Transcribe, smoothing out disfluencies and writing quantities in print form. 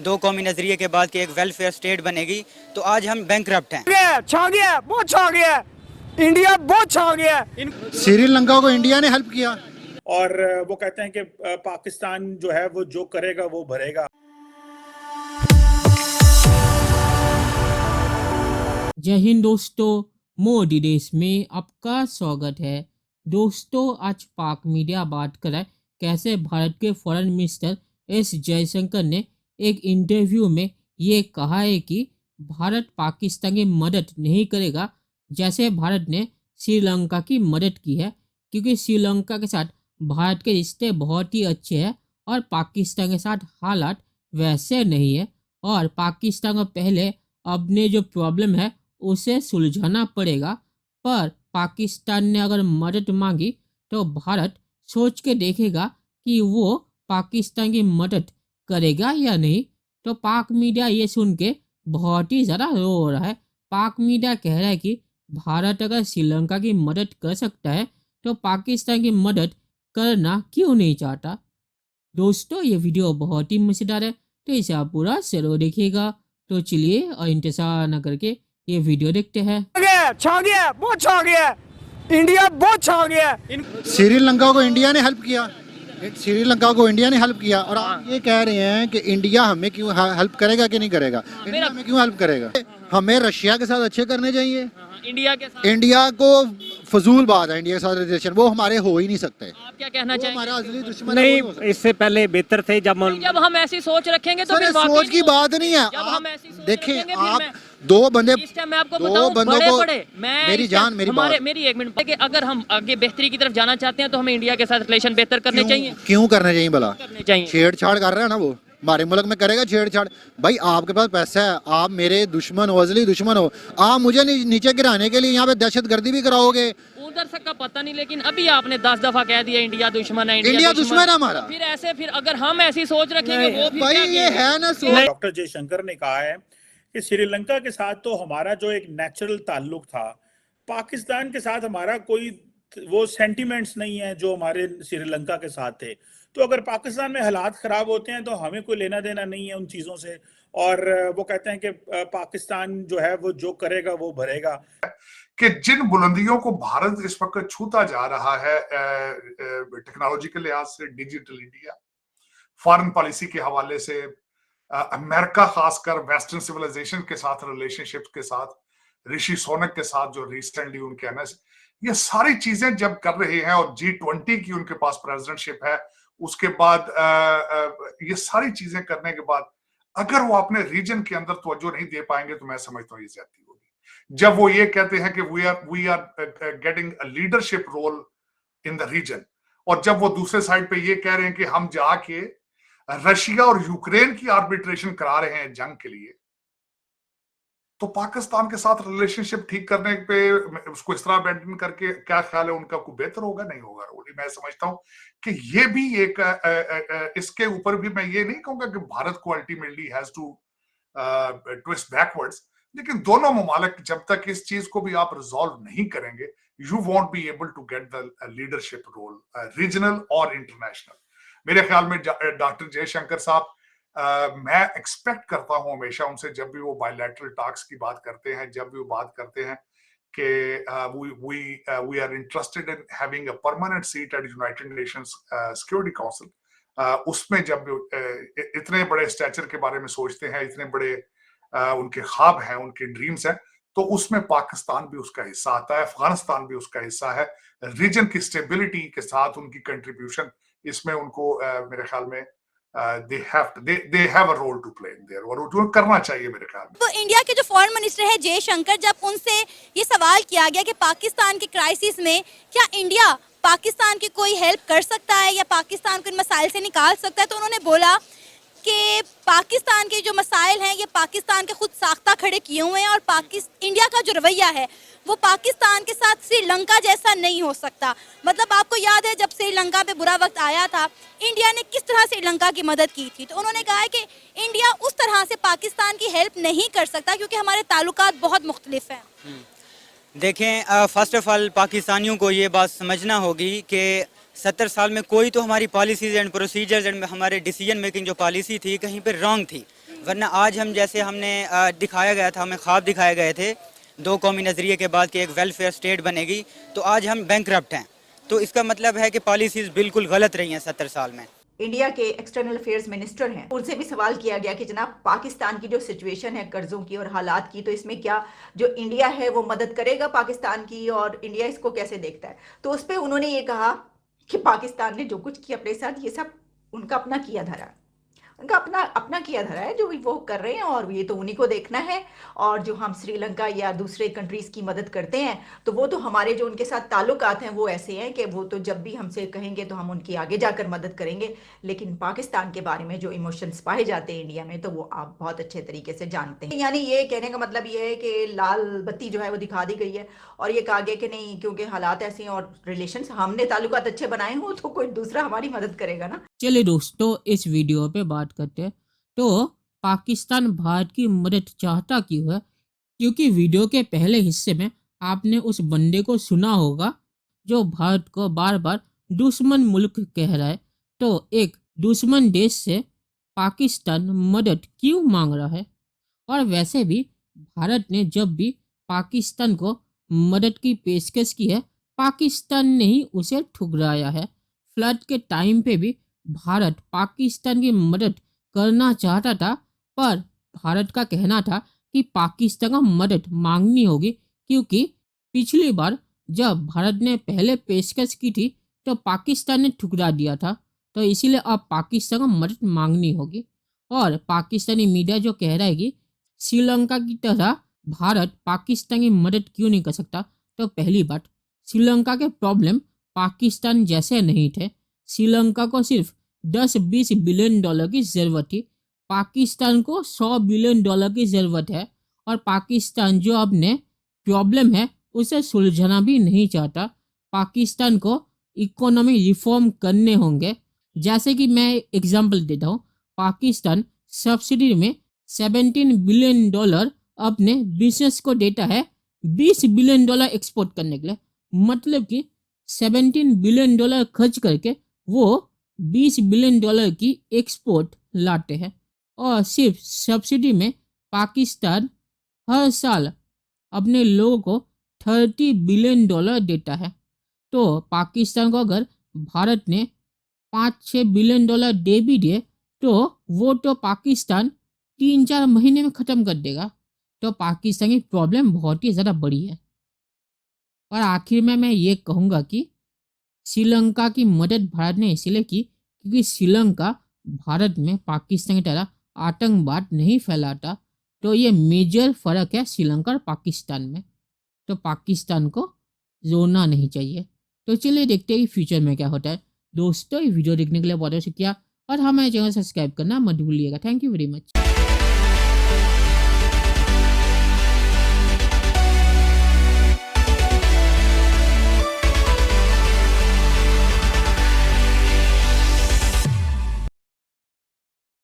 दो कौमी नजरिए के बाद कि एक वेलफेयर स्टेट बनेगी, तो आज हम बैंकरप्ट हैं। छा गया, बहुत छा गया, इंडिया बहुत छा गया। श्रीलंका को इंडिया ने हेल्प किया और वो कहते हैं कि पाकिस्तान जो है वो जो करेगा वो भरेगा। जय हिंद दोस्तों, मोदी देश में आपका स्वागत है। दोस्तों, आज पाक मीडिया बात कर रहा है कैसे भारत के फॉरेन मिनिस्टर एस जयशंकर ने एक इंटरव्यू में ये कहा है कि भारत पाकिस्तान की मदद नहीं करेगा जैसे भारत ने श्रीलंका की मदद की है, क्योंकि श्रीलंका के साथ भारत के रिश्ते बहुत ही अच्छे हैं और पाकिस्तान के साथ हालात वैसे नहीं है और पाकिस्तान को पहले अपने जो प्रॉब्लम है उसे सुलझाना पड़ेगा। पर पाकिस्तान ने अगर मदद मांगी तो भारत सोच के देखेगा कि वो पाकिस्तान की मदद करेगा या नहीं। तो पाक मीडिया ये सुन के बहुत ही ज़्यादा रो रहा है। पाक मीडिया कह रहा है कि भारत अगर श्रीलंका की मदद कर सकता है तो पाकिस्तान की मदद करना क्यों नहीं चाहता। दोस्तों, ये वीडियो बहुत ही मज़ेदार है, तो इसे आप पूरा जरूर देखिएगा। तो चलिए और इंतजार न करके ये वीडियो देखते हैं। छा गया, बहुत छा गया, इंडिया बहुत छा गया। श्रीलंका को इंडिया ने हेल्प किया श्रीलंका को इंडिया ने हेल्प किया और आप ये कह रहे हैं कि इंडिया हमें क्यों हेल्प करेगा कि नहीं करेगा। इंडिया हमें क्यों हेल्प करेगा? हमें रशिया के साथ अच्छे करने चाहिए। इंडिया को फजूल बात है इंडिया के साथ रिलेशन, वो हमारे हो ही नहीं सकते। आप क्या कहना चाहिए? हमारा असली दुश्मन नहीं, इससे पहले बेहतर थे जब हम ऐसी सोच रखेंगे तो फिर सोच की बात नहीं है। जब हम ऐसी सोच देखिए, रखेंगे, फिर आप मैं- दो बंदे इस टाइम मैं आपको दो बताऊं, बंदों बड़े को बड़े मैं मेरी इस जान टाइम मेरी हमारे बात मेरी एक मिनट कि अगर हम आगे बेहतरी की तरफ जाना चाहते हैं तो हमें इंडिया के साथ रिलेशन बेहतर करने चाहिए। क्यों करने चाहिए भला? करने चाहिए। छेड़छाड़ कर रहा है ना वो, हमारे मुल्क में करेगा छेड़छाड़। भाई आपके पास पैसा है, आप मेरे दुश्मन हो, असली दुश्मन हो, आप मुझे नीचे गिराने के लिए यहाँ पे दहशतगर्दी भी कराओगे। उधर तक का पता नहीं, लेकिन अभी आपने 10 दफा कह दिया इंडिया दुश्मन है, इंडिया दुश्मन है हमारा। फिर अगर हम ऐसी सोच रखेंगे वो फिर भाई क्या ये कहेंगे? है ना डॉक्टर जयशंकर ने कहा है कि श्रीलंका के साथ तो हमारा जो एक नेचुरल ताल्लुक था, पाकिस्तान के साथ हमारा कोई वो सेंटिमेंट्स नहीं है जो हमारे श्रीलंका के साथ थे। तो अगर पाकिस्तान में हालात खराब होते हैं तो हमें कोई लेना देना नहीं है उन चीजों से। और वो कहते हैं कि पाकिस्तान जो है वो जो करेगा वो भरेगा। कि जिन बुलंदियों को भारत इस वक्त छूता जा रहा है टेक्नोलॉजी के लिहाज से, डिजिटल इंडिया, फॉरेन पॉलिसी के हवाले से, अमेरिका खासकर वेस्टर्न सिविलाइजेशन के साथ रिलेशनशिप के साथ, ऋषि सोनक के साथ जो रिसेंटली उनके एनएस, ये सारी चीजें जब कर रहे हैं और G20 की उनके पास प्रेसिडेंटशिप है, उसके बाद ये सारी चीजें करने के बाद अगर वो अपने रीजन के अंदर तवज्जो नहीं दे पाएंगे तो मैं समझता हूँ ये ज्यादती होगी। जब वो ये कहते हैं कि we are getting a leadership role in the region, और जब वो दूसरे साइड पे ये कह रहे हैं कि हम जाके रशिया और यूक्रेन की आर्बिट्रेशन करा रहे हैं जंग के लिए, तो पाकिस्तान के साथ रिलेशनशिप ठीक करने पे उसको इस तरह अबैंडन करके क्या ख्याल है उनका, कोई बेहतर होगा? नहीं होगा। मैं समझता हूं कि ये भी एक इसके ऊपर भी मैं ये नहीं कहूंगा कि भारत को ultimately has to twist backwards, लेकिन दोनों ममालिक जब तक इस चीज को भी आप रिजॉल्व नहीं करेंगे, you won't be able to get the leadership role regional और इंटरनेशनल। मेरे ख्याल में डॉक्टर जयशंकर साहब, मैं एक्सपेक्ट करता हूं हमेशा उनसे, जब भी वो बायलैटरल टॉक्स की बात करते हैं, जब भी वो बात करते हैं कि we are interested in having a permanent seat at United Nations Security Council, उसमें जब इतने बड़े स्टैचर के बारे में सोचते हैं, इतने बड़े उनके ख्वाब हैं, उनके ड्रीम्स हैं, तो उसमें पाकिस्तान भी उसका हिस्सा आता है, अफगानिस्तान भी उसका हिस्सा है। रीजन की स्टेबिलिटी के साथ उनकी कंट्रीब्यूशन, इसमें उनको मेरे ख्याल में they have a role to play in there, और वो करना चाहिए मेरे ख्याल में। तो इंडिया के जो फॉरेन मिनिस्टर है जयशंकर, जब उनसे ये सवाल किया गया कि पाकिस्तान के क्राइसिस में क्या इंडिया पाकिस्तान की कोई हेल्प कर सकता है या पाकिस्तान को इन मसाइल से निकाल सकता है, तो उन्होंने बोला कि पाकिस्तान के जो मसाइल हैं ये पाकिस्तान के खुद साख्ता खड़े किए हुए हैं और इंडिया का जो रवैया है वो पाकिस्तान के साथ श्रीलंका जैसा नहीं हो सकता। मतलब आपको याद है जब श्रीलंका पे बुरा वक्त आया था, इंडिया ने किस तरह श्रीलंका की मदद की थी। तो उन्होंने कहा है कि इंडिया उस तरह से पाकिस्तान की हेल्प नहीं कर सकता क्योंकि हमारे ताल्लुकात बहुत मुख्तलिफ हैं। देखें, फर्स्ट ऑफ ऑल पाकिस्तानियों को ये बात समझना होगी कि 70 साल में कोई तो हमारी पॉलिसीज एंड प्रोसीजर्स एंड हमारे डिसीजन मेकिंग जो पॉलिसी थी कहीं पे रॉन्ग थी। वरना आज हम जैसे हमने दिखाया गया था, हमें ख्वाब दिखाए गए थे 2 कौमी नज़रिए के बाद कि एक वेलफेयर स्टेट बनेगी, तो आज हम बैंकरप्ट हैं। तो इसका मतलब है कि पॉलिसीज़ बिल्कुल गलत रही हैं 70 साल में। इंडिया के एक्सटर्नल अफेयर्स मिनिस्टर हैं, उनसे भी सवाल किया गया कि जनाब पाकिस्तान की जो सिचुएशन है कर्जों की और हालात की, तो इसमें क्या जो इंडिया है वो मदद करेगा पाकिस्तान की, और इंडिया इसको कैसे देखता है। तो उस पर उन्होंने ये कहा कि पाकिस्तान ने जो कुछ किया अपने साथ, ये सब उनका अपना किया धरा, उनका अपना किया धरा है जो वो कर रहे हैं, और ये तो उन्हीं को देखना है। और जो हम श्रीलंका या दूसरे कंट्रीज की मदद करते हैं, तो वो तो हमारे जो उनके साथ ताल्लुकात हैं वो ऐसे हैं कि वो तो जब भी हमसे कहेंगे तो हम उनकी आगे जाकर मदद करेंगे। लेकिन पाकिस्तान के बारे में जो इमोशंस पाए जाते हैं इंडिया में, तो वो आप बहुत अच्छे तरीके से जानते हैं। यानी ये कहने का मतलब ये है कि लाल बत्ती जो है वो दिखा दी गई है, और ये कहा गया कि नहीं, क्योंकि हालात ऐसे हैं और रिलेशन, हमने ताल्लुकात अच्छे बनाए हो तो कोई दूसरा हमारी मदद करेगा ना। चलिए दोस्तों, इस वीडियो पे बात करते हैं। तो पाकिस्तान भारत की मदद चाहता क्यों है? क्योंकि वीडियो के पहले हिस्से में आपने उस बंदे को सुना होगा जो भारत को बार बार दुश्मन मुल्क कह रहा है। तो एक दुश्मन देश से पाकिस्तान मदद क्यों मांग रहा है? और वैसे भी भारत ने जब भी पाकिस्तान को मदद की पेशकश की है, पाकिस्तान ने ही उसे ठुकराया है। फ्लड के टाइम पे भी भारत पाकिस्तान की मदद करना चाहता था, पर भारत का कहना था कि पाकिस्तान का मदद मांगनी होगी, क्योंकि पिछली बार जब भारत ने पहले पेशकश की थी तो पाकिस्तान ने ठुकरा दिया था। तो इसीलिए अब पाकिस्तान को मदद मांगनी होगी। और पाकिस्तानी मीडिया जो कह रहा है कि श्रीलंका की तरह भारत पाकिस्तान की मदद क्यों नहीं कर सकता, तो पहली बात, श्रीलंका के प्रॉब्लम पाकिस्तान जैसे नहीं थे। श्रीलंका को सिर्फ 10-20 बिलियन डॉलर की ज़रूरत थी, पाकिस्तान को 100 बिलियन डॉलर की ज़रूरत है। और पाकिस्तान जो अपने प्रॉब्लम है उसे सुलझाना भी नहीं चाहता। पाकिस्तान को इकोनॉमी रिफॉर्म करने होंगे। जैसे कि मैं एग्जांपल देता हूँ, पाकिस्तान सब्सिडी में 17 बिलियन डॉलर अपने बिजनेस को देता है 20 बिलियन डॉलर एक्सपोर्ट करने के लिए। मतलब कि 17 बिलियन डॉलर खर्च करके वो 20 बिलियन डॉलर की एक्सपोर्ट लाते हैं। और सिर्फ सब्सिडी में पाकिस्तान हर साल अपने लोगों को 30 बिलियन डॉलर देता है। तो पाकिस्तान को अगर भारत ने 5-6 बिलियन डॉलर दे भी दिए तो वो तो पाकिस्तान 3-4 महीने में ख़त्म कर देगा। तो पाकिस्तान की प्रॉब्लम बहुत ही ज़्यादा बड़ी है। और आखिर में मैं ये कहूँगा कि श्रीलंका की मदद भारत ने इसलिए की क्योंकि श्रीलंका भारत में पाकिस्तान की तरह आतंकवाद नहीं फैलाता। तो ये मेजर फ़र्क है श्रीलंका और पाकिस्तान में। तो पाकिस्तान को रोना नहीं चाहिए। तो चलिए देखते हैं कि फ्यूचर में क्या होता है। दोस्तों, ये वीडियो देखने के लिए बहुत बहुत शुक्रिया, और हमारे चैनल सब्सक्राइब करना मत भूलिएगा। Thank you very much.